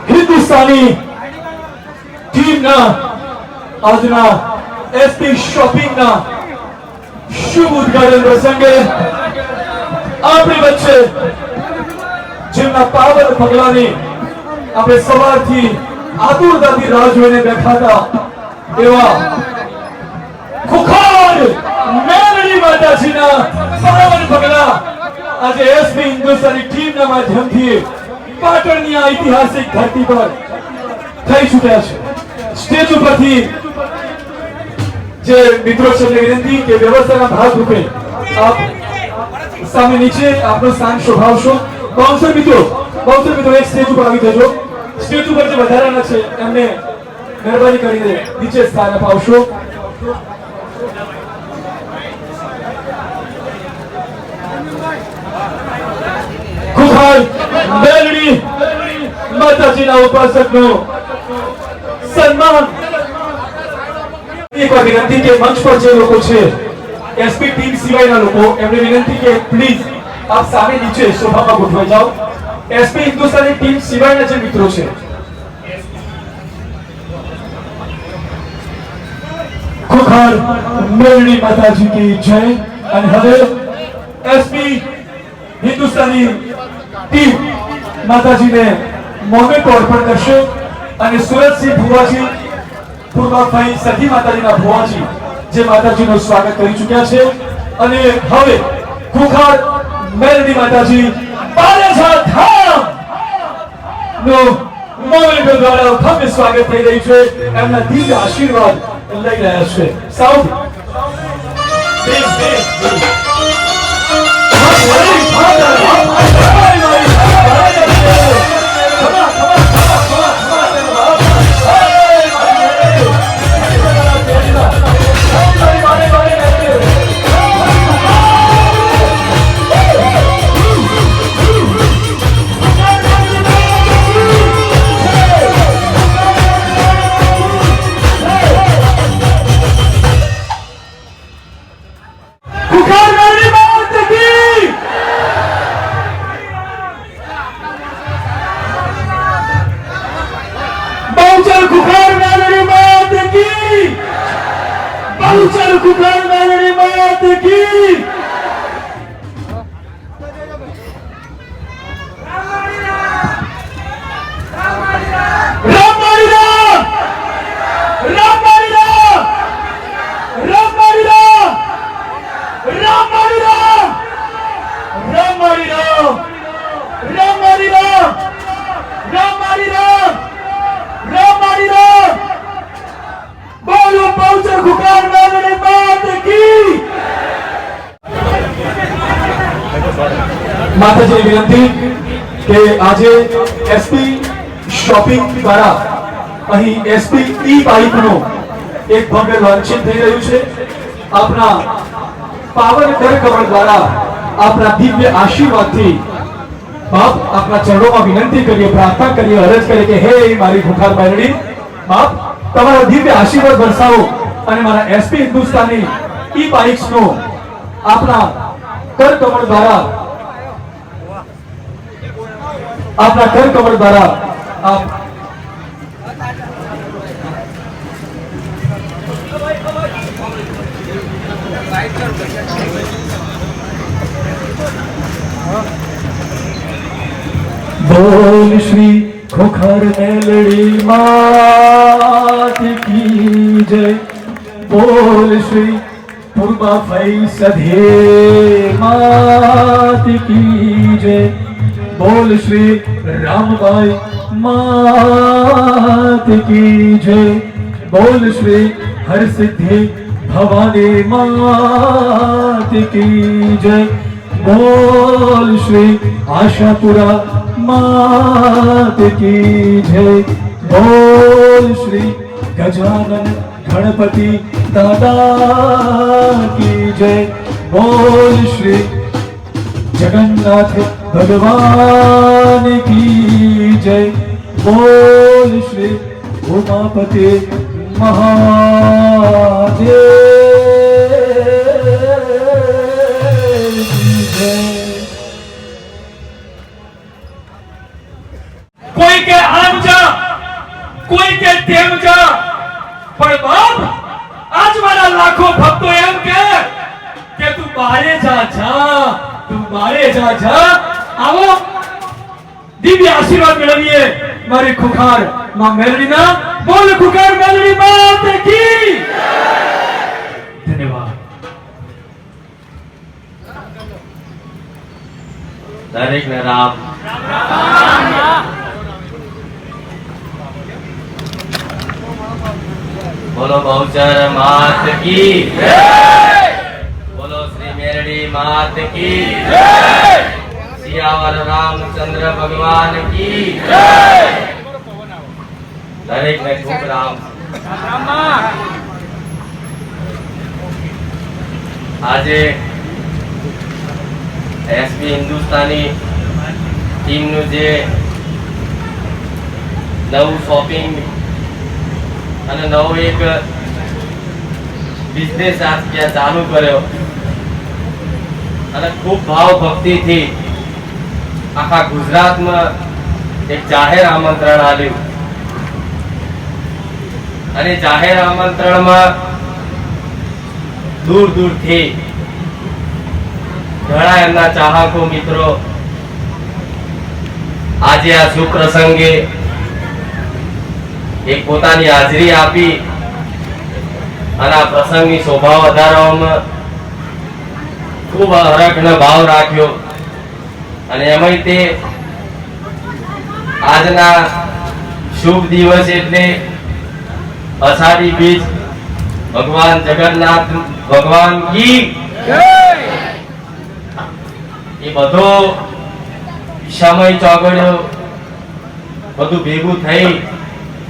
हिंदुस्तानी team ना આજના SP shopping ના શુભ ઉદ્ઘાટન પ્રસંગે આપણી વચ્ચે જેમના પાવર પગલાની આપણે સવારથી આતુરતાથી રાહ જોઈને બેઠા હતા એવા ખુખાર મેલડી માતાજીના પાવર પગલા આજે એસપી હિન્દુસ્તાની ટીમના માધ્યમથી પાટણની ઐતિહાસિક ધરતી પર થઈ ચૂક્યા છે। સ્ટેજ ઉપરથી જે મિત્રો છે વિનંતી કે વ્યવસ્થાના ભાગરૂપે આપ સામે નીચે આપનું સ્થાન શોભાવશો। બાઉન્સર મિત્રો એક સ્ટેજ ઉપર આવી જજો। સ્ટેજ ઉપર જે વધારાના છે એમને મહેરબાની કરીને નીચે સ્થાન અપાવશો। ખુખાર મેલડી માતાજીના ઉપાસકનો સન્માન एक बार विनती के मंच पर जो लोग छे एसपी टीम सिवायना लोगों एमने विनती के प्लीज आप सामे नीचे शोभा में गोठवाई जाओ। एसपी हिंदुस्तानी टीम सिवायना जे मित्रों छे खुखार मेलडी माताजी की जय। અને હવે એસપી હિન્દુસ્તાની ટીમ માતાજીને મોમેન્ટો અર્પણ કરશે અને સુરતસિંહ ભુવાજી પૂર્વભાઈ સખી માતાજીના ભુવાજી જે માતાજીનું સ્વાગત કરી ચૂક્યા છે અને હવે ખુખાર મેલડી માતાજી બારેજા ધામ નો મોમેન્ટો દ્વારા ભવ્ય સ્વાગત થઈ રહ્યું છે। એમના દિવ્ય આશીર્વાદ લઈ રહ્યા છે। સાઉથ खुखार मेलडी मात की राम बहुचर खुकार मेलडी मात की માતાજીની વિનંતી કે આજે એસપી શોપિંગ દ્વારા અહીં એસપી ઈ બાઇકનો એક ભવ્ય લોન્ચિંગ થઈ રહ્યું છે। આપના પાવન કર કમળ દ્વારા આપના દિવ્ય આશીર્વાદથી બાપ આપના ચરણોમાં વિનંતી કરીએ, પ્રાર્થના કરીએ, અરજ કરીએ કે હે મારી ખુખાર મેલડી બાપ તમારા દિવ્ય આશીર્વાદ વરસાવો અને મારા એસપી હિન્દુસ્તાની ઈ બાઇક્સનો આપના કર કમળ દ્વારા आप बोल श्री खुखर मेलड़ी मात की जय, बोल श्री पूर्वा फैसदे मात की जय, बोल श्री रामबाई मात की जय, बोल श्री हरसिद्धि भवानी मात की जय, बोल श्री आशापुरा मात की जय, बोल श्री गजानन गणपति दादा की जय, बोल श्री जगन्नाथ भगवान की जय, बोल श्री उमापति महादेव की जय। कोई के आम जा, कोई के तेम जा, पर बाप आज मारा लाखों भक्तों एम के तू बारे जा तू बारे जा आओ दिव्य आशीर्वाद मेळवीए मारी खुखार मां मेलडीना। बोल खुखार मेलडी मात की धन्यवाद। दरेक ने राम बोलो बहुचर मात की जय, बोलो श्री मेलडी मात की जय, सियावर रामचंद्र भगवान की जय। दरेक ने खूब राम। આજે એસપી હિન્દુસ્તાની ટીમનું જે નવું શોપિંગ અને નવો એક બિઝનેસ આજે ચાલુ કર્યો અને ખૂબ ભાવ ભક્તિથી આખા ગુજરાતમાં એક જાહેર આમંત્રણ આપ્યું અને જાહેર આમંત્રણમાં દૂર દૂરથી ઘણા એમના ચાહકો મિત્રો આજે આ શુભ પ્રસંગે એક પોતાની હાજરી આપી અને આ પ્રસંગની શોભા વધારવામાં ખૂબ હરખનો ભાવ રાખ્યો અને એમાંય તે આજના શુભ દિવસ એટલે અષાઢી બીજ भगवान जगन्नाथ भगवान की जय। ये बधो समय चौगड़ो बधु भेगू थई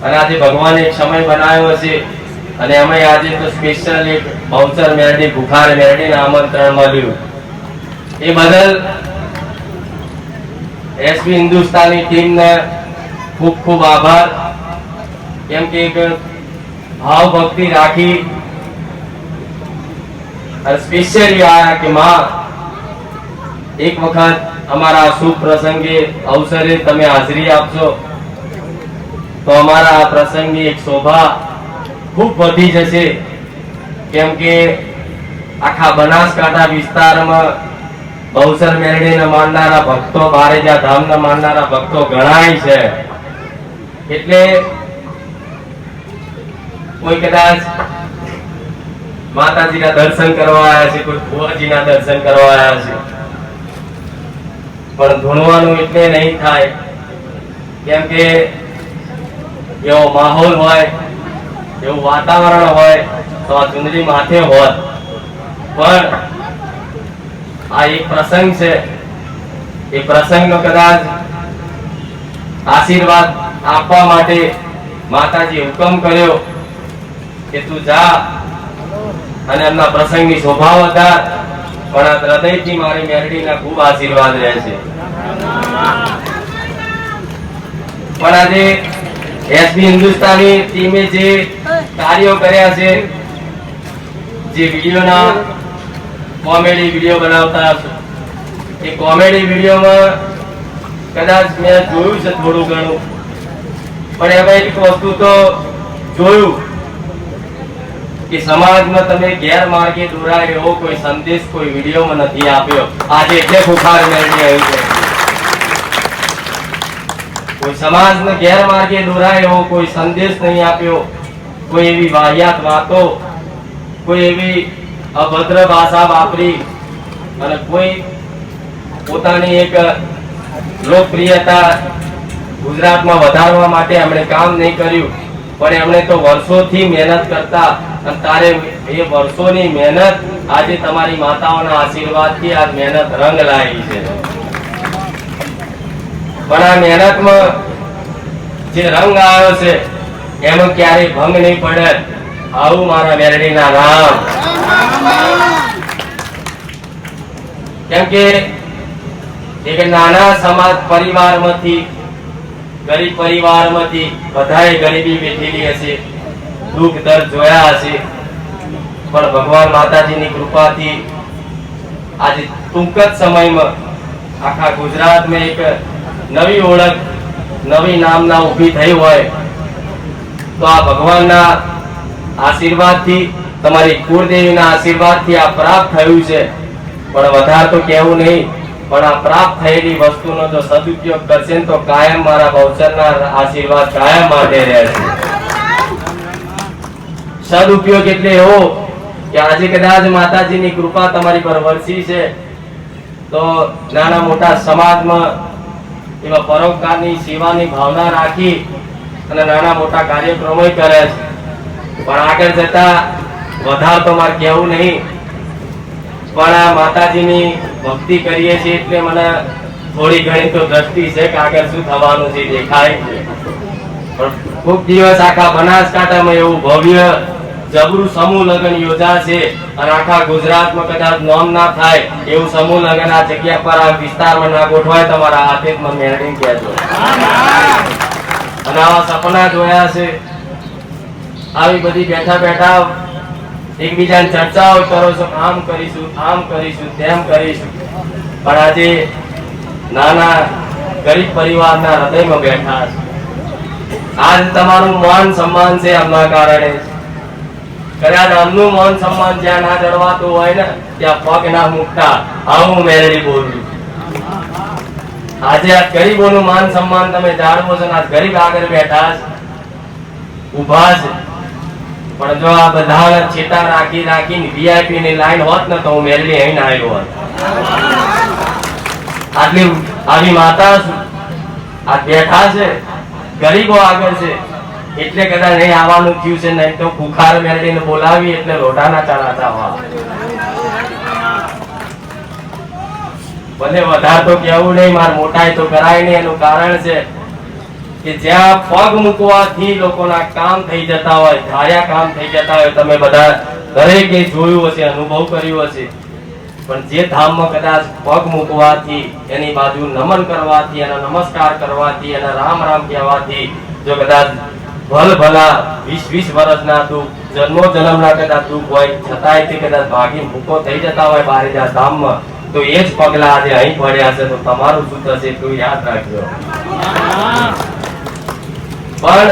અને આજે ભગવાને એક સમય બનાવ્યો છે અને અમે આજે તો સ્પેશિયલ એક બાઉચર મેરડી ભુખાર મેરડીને આમંત્રણ મળ્યું એ બદલ એસપી હિન્દુસ્તાની ટીમને ખૂબ ખૂબ આભાર કેમ કે એક भाव भक्ति राखी और स्पेशली आया कि मां एक वक्त हमारा शुभ प्रसंगे अवसरे तमे हाजरी आपशो तो हमारा प्रसंगी एक शोभा खूब वधी जशे केम के आखा बनासकांठा विस्तार में बहुसर मेलडी ने माननारा भक्तो बारेजा धाम ने माननारा भक्तो घणाय छे એટલે कोई कदाच माताजी ना दर्शन करवा आया छे, कोई भुवाजी ना दर्शन करवा आया छे, पण धुणवानुं એટલે નહીં થાય કેમ કે એવો માહોલ હોય એવું વાતાવરણ હોય તો આ ચુંદડી માથે હોત, પણ આ એક પ્રસંગ છે, એ પ્રસંગનો કદાચ આશીર્વાદ આપવા માટે માતાજી હુકમ કર્યો કે તું જા અને એમના પ્રસંગની શોભા વધાર, પણ આ હૃદયથી મારી મેરડીના ખૂબ આશીર્વાદ રહેશે. પણ આજે એસબી હિન્દુસ્તાની ટીમે જે કાર્યો કર્યા છે, જે વિડીયોના કોમેડી વિડીયો બનાવતા એ કોમેડી વિડીયોમાં કદાચ મેં જોયું છે થોડું ઘણું, પણ એમાં એક વસ્તુ તો જોયું કે સમાજમાં તમે ગેરમાર્ગે દોરાય એવો કોઈ સંદેશ કોઈ વિડીયોમાં નથી આપ્યો. આજે એટલે બુખાર મેળવી આવ્યું છે. કોઈ સમાજને ગેરમાર્ગે દોરાય એવો કોઈ સંદેશ નહીં આપ્યો, કોઈ એવી વાહિયાત વાતો, કોઈ એવી અભદ્ર ભાષા વાપરી અને કોઈ પોતાની એક લોકપ્રિયતા ગુજરાતમાં વધારવા માટે એમણે કામ નહીં કર્યું, પણ એમણે તો વર્ષોથી મહેનત કરતા અને તારે એ વર્ષોની મહેનત આજે તમારી માતાઓના આશીર્વાદથી આ મહેનત રંગ લાવી છે. પણ આ મહેનતમાં જે રંગ આવ્યો છે એમાં ક્યારેય ભંગ નહીં પડે. આવું મારા મેરડીના રામ. કેમ કે એક નાના સમાજ પરિવારમાંથી, ગરીબ પરિવારમાંથી બધાએ ગરીબી વેઠેલી હશે, દુઃખ દર્દ જોયા હશે, પણ ભગવાન માતાજીની કૃપાથી આજે ટૂંક જ સમયમાં આખા ગુજરાતમાં એક નવી ઓળખ, નવી નામના ઊભી થઈ હોય તો આ ભગવાનના આશીર્વાદથી, તમારી કુળદેવીના આશીર્વાદથી આ પ્રાપ્ત થયું છે. પણ વધારે તો કહેવું નહીં, પણ આ પ્રાપ્ત થયેલી વસ્તુનો જો સદુપયોગ કરશે તો કાયમ મારા બહુચરના આશીર્વાદ કાયમ માટે રહેશે. સદુપયોગ એટલે એવો કે આજે કદાચ માતાજીની કૃપા તમારી પર વરસી છે તો નાના મોટા સમાજમાં એવા પરોપકારની સેવાની ભાવના રાખી અને નાના મોટા કાર્યક્રમો કરે છે. પણ આગળ જતા વધારે તો મારે કહેવું નહીં, પણ આ માતાજીની ભક્તિ કરીએ છીએ એટલે મને થોડી ઘણી તો દ્રષ્ટિ છે કે આગળ શું થવાનું છે દેખાય. પણ ખૂબ દિવસ આખા બનાસકાંઠામાં એવું ભવ્ય જબરું સમૂહ લગ્ન યોજાશે અને આખા ગુજરાતમાં કદાચ નોમ ના થાય એવું સમૂહ લગ્ન આ જગ્યા પર, આ વિસ્તારમાં ના ગોઠવાય. તમારા હાથે જ મને મેળવી કહેજો. અને આવા સપના જોયા છે, આવી બધી બેઠા બેઠા એકબીજાની ચર્ચાઓ કરો છો, આમ કરીશું, આમ કરીશું, તેમ કરીશું, પણ આજે નાના ગરીબ પરિવારના હૃદયમાં બેઠા છે. આજ તમારું માન સન્માન છે એમના કારણે. કદાચ આમનું માન સન્માન જ્યાં ના જળવાતું હોય ને ત્યાં પગ ના મૂકતા. આવું મેરડી બોલું. આજે આ ગરીબોનું માન સન્માન તમે જાળવો છો, આ ગરીબ આગળ બેઠા છે, ઉભા છે. પણ જો આ બધા છેટા રાખી રાખીને વીઆઈપી ની લાઈન હોત ને તો હું મેરડી અહીં આવ્યો હોત. આટલી આવી માતા આ બેઠા છે, ગરીબો આગળ છે એટલે કદાચ નહીં આવવાનું થયું છે, નહીં તો બુખાર મેરડીને બોલાવી એટલે લોઢાના ચડાતા હોય. ભલે વધારે તો કેવું નહીં, માર મોટાઈ તો કરાય નહીં. એનું કારણ છે કે જ્યાં પગ મૂકવાથી લોકોના કામ થઈ જતા હોય, ધાર્યા કામ થઈ જતા હોય, તમે બધા દરેકે જોયું હશે, અનુભવ કર્યો હશે. પણ જે ધામમાં કદાચ પગ મૂકવાથી, એની બાજુ નમન કરવાથી, એના નમસ્કાર કરવાથી, એના રામ રામ કહેવાથી જો કદાચ ભલ ભલા 20-20 વર્ષના દુઃખ, જન્મો જન્મના કદાચ દુઃખ હોય છતાંય તે કદાચ ભાગી મૂકો થઈ જતા હોય બારેજા ધામમાં, તો એ જ પગલા આજે અહીં પડ્યા છે. તો તમારું શું થશે એટલું યાદ રાખજો. પણ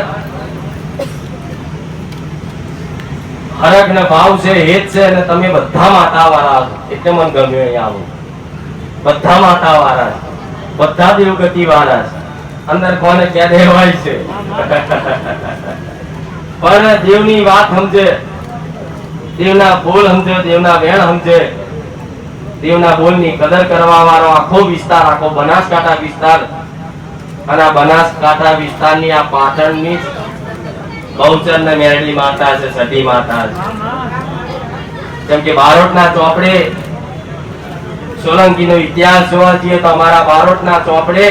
હરખ ને ભાવ છે, હેત છે, અને તમે બધા માતા વાળા છો એટલે મને ગમ્યું અહીંયા આવું. બધા માતા વાળા છે, બધા દેવગતિ વાળા છે. અંદર કોને ક્યાં દેવાય છે પણ દેવની વાત સમજે, દેવના બોલ સમજે, દેવના વેણ સમજે, દેવના બોલની કદર કરવા વાળો આખો વિસ્તાર, આખો બનાસકાંઠા વિસ્તાર, અને આ બનાસકાંઠા વિસ્તારની આ પાટણની બહુચર ને મેરડી માતા છે, સતી માતા છે. જેમ કે બારોટના ચોપડે સોલંકી નો ઇતિહાસ જોવા જઈએ તો અમારા બારોટના ચોપડે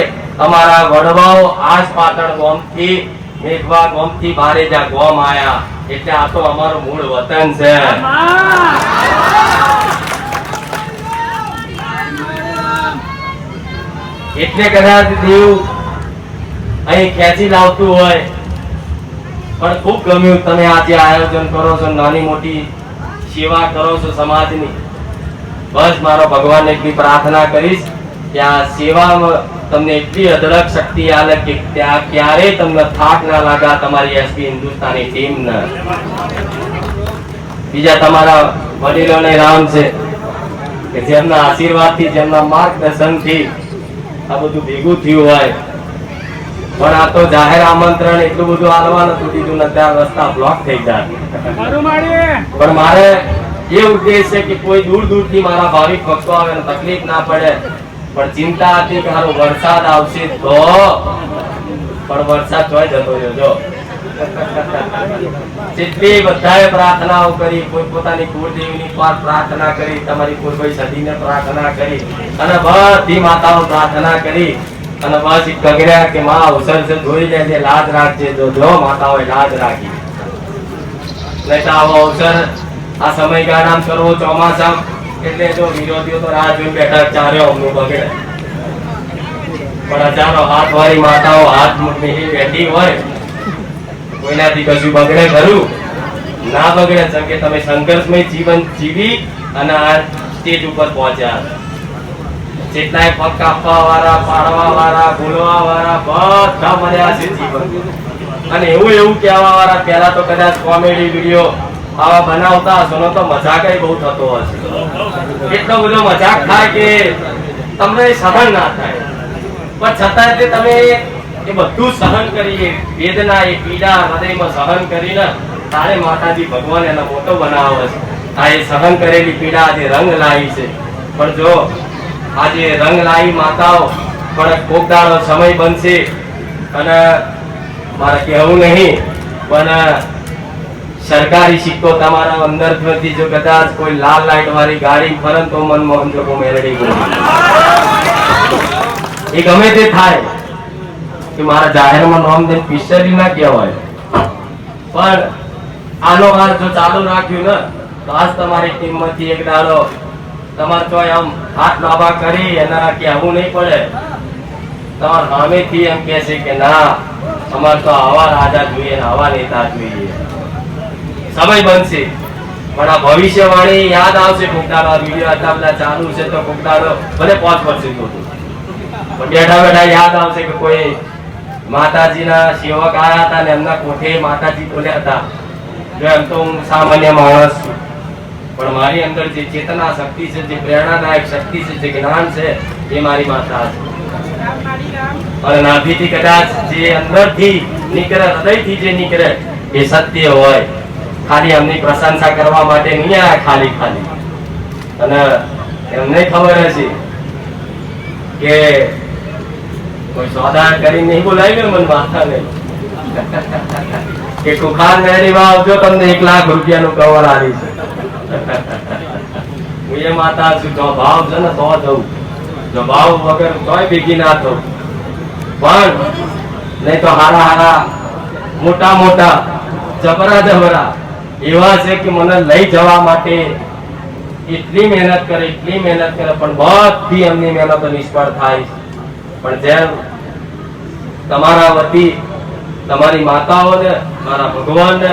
અમારા વડવાઓ આજ પાટણ ગામથી મેઘવા ગામથી બારેજા ગામ આયા, એટલે આ તો અમારું મૂળ વતન છે. એટલે કદાચ દેવ અહીં ખેંચી લાવતું હોય, પણ ખૂબ ગમ્યું તમે આજે આયોજન કરો છો, નાની મોટી સેવા કરો છો સમાજની. બસ મારો ભગવાન એટલી પ્રાર્થના કરીશ કે આ સેવામાં તમને એટલી અઢળક શક્તિ આલે કે ત્યાં ક્યારેય તમને થાક ના લાગા તમારી એસપી હિન્દુસ્તાની ટીમને. બીજા તમારા વડીલોને રામ છે કે જેમના આશીર્વાદથી, જેમના માર્ગદર્શનથી આ બધું ભેગું થયું હોય. પણ આ તો જાહેર આમંત્રણ એટલું બધું આલવા નતું દીધું ને ત્યાં રસ્તા બ્લોક થઈ જાય. પણ મારે એ ઉદ્દેશ છે કે કોઈ દૂર દૂર થી મારા ભાવિક ભક્તો આવે ને તકલીફ ના પડે. પણ ચિંતા હતી કે હારો વરસાદ આવશે તો, પણ વરસાદ જોઈ જતો રહ્યો. જો જેટલી બધાએ પ્રાર્થનાઓ કરી, કોઈ પોતાની કુળદેવીની પર પ્રાર્થના કરી, તમારી કુળભાઈ સદીને પ્રાર્થના કરી, અને બધી માતાઓ પ્રાર્થના કરી, અને બસ ગગડ્યા કે માં અવસર છે જોઈ લેજે, લાજ રાખજે. જો માતાઓએ લાજ રાખી. નહીં તો આવો અવસર આ સમયગાળામાં કરવો ચોમાસા, એટલે જો વિરોધીઓ તો રાહ જોઈને બેઠા, ચારે અમનું બગડે. પણ હજારો હાથ વાળી માતાઓ હાથ મૂકી બેઠી હોય, કોઈનાથી કશું બગડે ખરું? ના બગડે. જેમ કે તમે સંઘર્ષમય જીવન જીવી અને આ સ્ટેજ ઉપર પહોંચ્યા. જેટલાય પગ કાપવા વાળા, પાડવા વાળા, બોલવા વાળા બધા મળ્યા છે જીવન. અને એવું કહેવા વાળા, પહેલા તો કદાચ કોમેડી વિડીયો આવા બનાવતા હશો ને તો મજાક બહુ થતો હશે. એટલો બધો મજાક થાય કે તમને સહન ના થાય. પણ છતાં તમે એ બધું સહન કરી, વેદના, એ પીડા હૃદયમાં સહન કરીને તારે માતાજી ભગવાન એનો મોટો બનાવે છે. આ એ સહન કરેલી પીડા આજે રંગ લાવી છે. પણ જો આજે રંગ લાવી માતાઓ, પણ કોક દાડો સમય બનશે અને મારે કહેવું નહીં, પણ સરકારી સિક્કો તમારા અંદરથી જો કદાચ કોઈ લાલ લાઈટ વાળી ગાડી ફરે તો મનમોહન જોગો મેળવી એ ગમે તે થાય કે મારા જાહેરમાં નામ દે પિસ્તરી ના કહેવાય. પણ આનો વાર જો ચાલુ રાખ્યું ને તો આજ તમારી ટીમમાંથી એક દાડો તમારે તો આમ હાથ લાંબા કરી એના કહેવું નહીં પડે. તમારા સામેથી એમ કહે છે કે ના, અમારે તો આવા રાજા જોઈએ, આવા નેતા જોઈએ. સમય બનશે, પણ આ ભવિષ્યવાણી યાદ આવશે. કોકદાડો આ વિડીયો આટલા બધા ચાલુ છે તો કોકદાડો ભલે 5 વર્ષ થયું, પણ બેઠા બેઠા યાદ આવશે કે કોઈ માતાજીના સેવક આવ્યા હતા ને એમના કોઠે માતાજી બોલ્યા હતા. જો એમ તો હું સામાન્ય માણસ છું, પણ મારી અંદર જે ચેતના શક્તિ છે, જે પ્રેરણાદાયક શક્તિ છે, જે જ્ઞાન છે, એ મારી માતા છે. અને નાભીથી કદાચ જે અંદરથી નીકળે, હૃદયથી જે નીકળે એ સત્ય હોય. ખાલી એમની પ્રશંસા કરવા માટે નહીં આવ્યા ખાલી. અને એમને ખબર હશે કે કોઈ સોદા કરીને નહીં બોલાવી ને મને માથાને કે કુખાર મેળીમાં આવજો, તમને 1 લાખ રૂપિયાનું કવર આવી છે. હું એ માતા છું, જો ભાવ છે ને તો જવું, જો ભાવ વગર તોય ભેગી ના થવું. પણ નહીં તો હારા મોટા જબરા એવા છે કે મને લઈ જવા માટે એટલી મહેનત કરે, પણ બધી એમની મહેનતો નિષ્ફળ થાય. પણ જેમ તમારા વતી તમારી માતાઓને, મારા ભગવાનને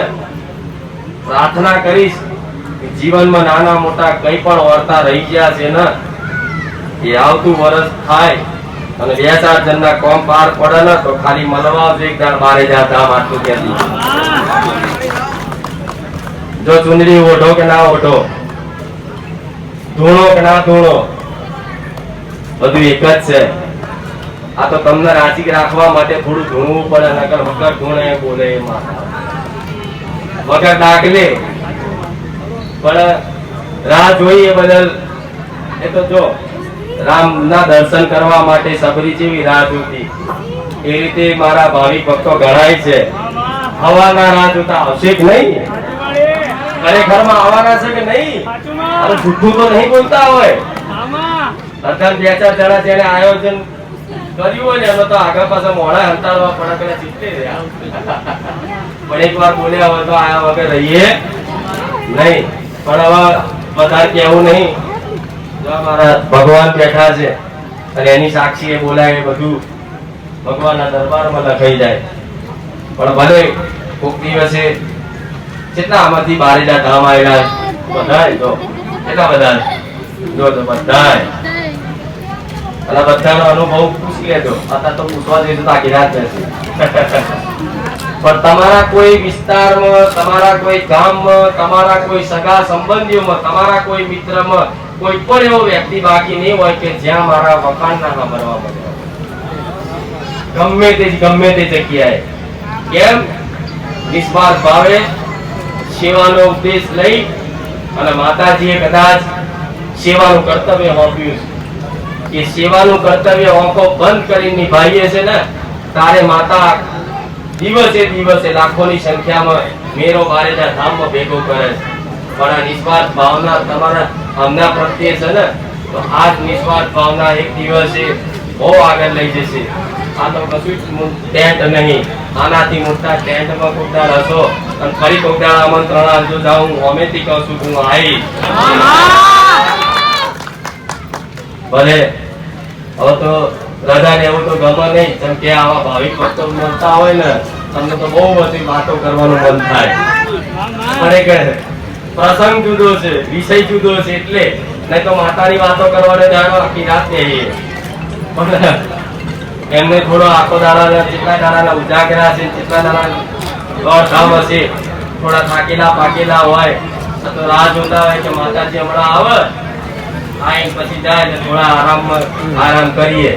પ્રાર્થના કરીશ કે જીવનમાં નાના મોટા કઈ પણ વર્તા રહી ગયા છે ને એ આવતું વર્ષ થાય અને 2-4 જણના કોમ પાર પડે ને તો ખાલી મળવા જ એક દાડ બારે જતા આટલું કહેતી. જો ચુંદડી ઓઢો કે ના ઓઢો, ધૂણો કે ના ધૂણો, બધું એક જ છે. આ તો તમને રાજી રાખવા માટે થોડું ધૂણવું પડે, નકર વગર ધૂણે બોલે એ માતા વગર દાખલે. પણ રાહ જોઈ એ બદલ એ તો જો રામના દર્શન કરવા માટે સબરી જેવી રાહ જોતી, એ રીતે મારા ભાવિક ભક્તો ઘણાય છે. હવાના રાહ જોતા આવશે કે નહીં? ખરેખરમાં આવવાના છે કે નહીં? અરે જૂઠું તો નહીં બોલતા હોય. અત્યારે બે ચાર જણા જેને આયોજન કર્યું હોય ને એમાં તો આગળ પાછળ મોડા હંતાડવા પડે પેલા ચીતે રહ્યા. પણ એક વાર બોલ્યા હોય તો આયા વગર રહીએ નહીં. પણ હવે વધારે કહેવું નહીં. જો મારા ભગવાન બેઠા છે અને એની સાક્ષી એ બોલાય એ બધું ભગવાનના દરબારમાં લખાઈ જાય. પણ ભલે કોક દિવસે કેટલા આમાંથી બારેજા ધામ આવેલા બધાય તો કેટલા બધા જો તો બધાય અને બધાનો અનુભવ પૂછી લેજો. અત્યારે તો પૂછવા જઈશું તો આખી રાત રહેશે. પણ તમારા કોઈ વિસ્તારમાં, તમારા કોઈ ગામમાં, તમારા કોઈ સગા સંબંધીઓમાં, તમારા કોઈ મિત્રમાં કોઈ પણ એવો વ્યક્તિ બાકી નહીં હોય કે જ્યાં મારા વખાણ ના સાંભળવા મળે. ગમે તે જગ્યાએ. કેમ? નિસ્વાર્થ ભાવે સેવાનો ઉપદેશ લઈ અને માતાજીએ કદાચ સેવાનું કર્તવ્ય સોંપ્યું છે. એ સેવાનું કર્તવ્ય આંખો બંધ કરીને નિભાવીએ છે ને તારે માતા દિવસે લાખોની સંખ્યામાં મેરો બારેજા ધામમાં ભેગો કરે છે. પણ આ નિસ્વાર્થ ભાવના તમારા અમના પ્રત્યે છે ને તો આ જ નિસ્વાર્થ ભાવના એક દિવસે બહુ આગળ લઈ જશે. આ તો કશું ટેન્ટ નહીં. આનાથી મોટા ટેન્ટમાં કોકદાર હશો અને ફરી કોકદાર આમંત્રણ આપજો. જાઉં અમેથી કહું છું હું આવીશ. ભલે હવે તો રજા ને એવું તો ગમે નહીં. જેમ કે આવા ભાવિક ભક્તો મળતા હોય ને તમને તો બહુ બધી વાતો કરવાનું મન થાય. પણ એક પ્રસંગ જુદો છે, વિષય જુદો છે. એટલે નહીં તો માતાની વાતો કરવાને જાણો આખી રાત બેહીએ. પણ એમને થોડો આખો દાડા જેટલા દાડાના ઉજાગરા છે, જેટલા દાડા દોડધામ હશે, થોડા થાકેલા પાકેલા હોય તો રાહ જોતા હોય કે માતાજી હમણાં આવે, આવીને પછી જાય ને થોડા આરામ કરીએ.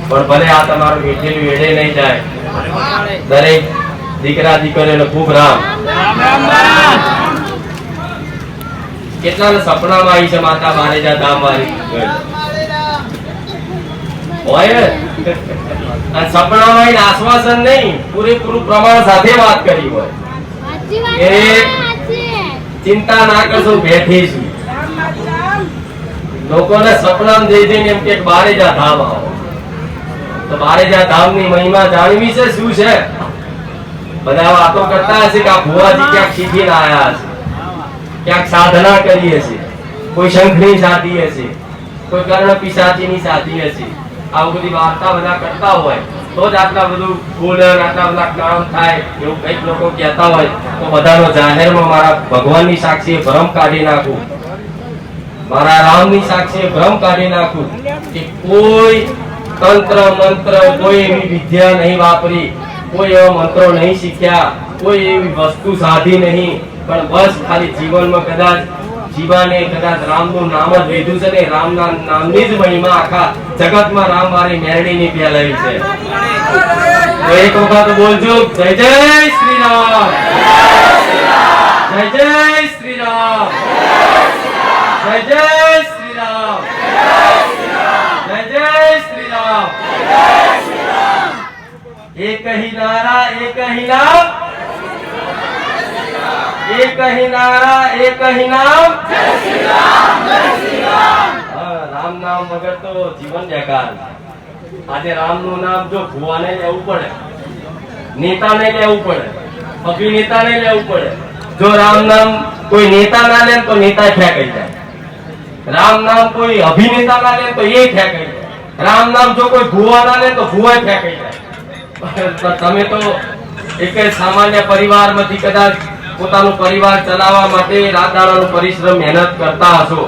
પણ ભલે આ તમારું બેઠેલું વેડે નહીં જાય. દરેક દીકરા દીકરીઓને ખૂબ રામ. કેટલાને સપનામાં આવી છે માતા બારેજા ધામ વાળી હોય અને સપનામાં આશ્વાસન નહીં, પૂરેપૂરું પ્રમાણ સાથે વાત કરી હોય કે ચિંતા ના કરશો, બેઠીશું. લોકોને સપનામાં જઈ જઈને એમ કે બારેજા ધામ આવો. તો બારેજા ધામની મહિમા જાણવી છે શું છે? બધા વાતો કરતા હશે કે આ ભુવાજી ક્યાંક શીખીને આયા હશે, ક્યાંક સાધના કરી હશે, કોઈ શંખની સાધી હશે, કોઈ કર્ણ પિશાચીની સાધી હશે. આવું બધી વાર્તા બધા કરતા હોય તો જ આટલા બધું બોલે, આટલા બધા કામ થાય એવું કઈક લોકો કહેતા હોય તો બધાનો જાહેરમાં મારા ભગવાનની સાક્ષીએ ભ્રમ કાઢી નાખું, મારા રામની સાક્ષીએ ભ્રમ કાઢી નાખું કે કોઈ તંત્ર મંત્ર, કોઈ એવી વિદ્યા નહીં વાપરી, કોઈ એવા મંત્રો નહીં શીખ્યા, કોઈ એવી વસ્તુ સાધી નહીં. પણ બસ ખાલી જીવનમાં કદાચ જીવાને કદાચ રામનું નામ જ લીધું છે ને રામના નામની જ મહિમા આખા જગતમાં રામ વાળી મેરડીની ફેલાઈ છે. તો એક વખત બોલજો જય જય શ્રી રામ, જય જય શ્રી રામ, જય જય શ્રી રામ, જય જય શ્રી રામ. એક ही नारा एक ही नाम, एक ही नारा एक ही नाम, जय श्री राम, जय श्री राम. राम नाम वगैर तो जीवन बेकार. આજે રામનું નામ જો ભુવાને લેવું પડે, નેતાને લેવું પડે, અભિનેતાને લેવું પડે. જો રામ નામ કોઈ નેતા ના લે તો નેતા ફેંકાઈ જાય. રામ નામ કોઈ અભિનેતા ના લે તો એ ફેંકાઈ જાય. રામ નામ જો કોઈ ભુવા ના લે તો ભુવા ફેંકાઈ જાય. તમે તો એક સામાન્ય પરિવારમાંથી કદાચ પોતાનું પરિવાર ચલાવવા માટે રાત દાડાનો પરિશ્રમ મહેનત કરતા હશો.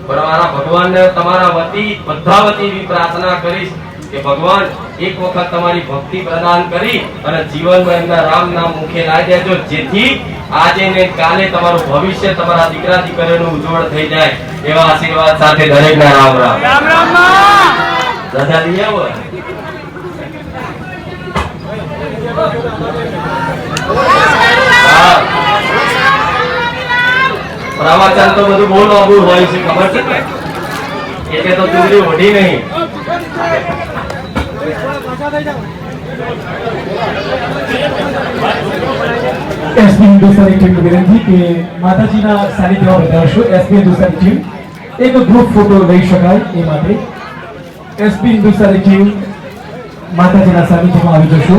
પણ મારા ભગવાનને તમારા વતી બધા વતી એવી પ્રાર્થના કરીશ કે ભગવાન એક વખત તમારી ભક્તિ પ્રદાન કરી અને જીવનમાં એમના રામ નામ મુખે લાવી દેજો, જેથી આજે ને કાલે તમારું ભવિષ્ય તમારા દીકરા દીકરીઓનું ઉજ્જવળ થઈ જાય. એવા આશીર્વાદ સાથે દરેકના રામ રામ. રામ રામ. દાદા લઈ આવો. પ્રવચન તો બધું બહુ લાંબુ હોય છે, ખબર છે ને? એટલે તો ચૂંટણી ઓઢી નહીં. હિન્દુસ્તાની ટીમની વિનંતી કે માતાજીના સાનિધ્યમાં વધારશો. એસપી હિન્દુસ્તાની ટીમ એક ગ્રુપ ફોટો લઈ શકાય એ માટે એસપી હિન્દુસ્તાની ટીમ માતાજીના સાનિધ્યમાં આવી જશો.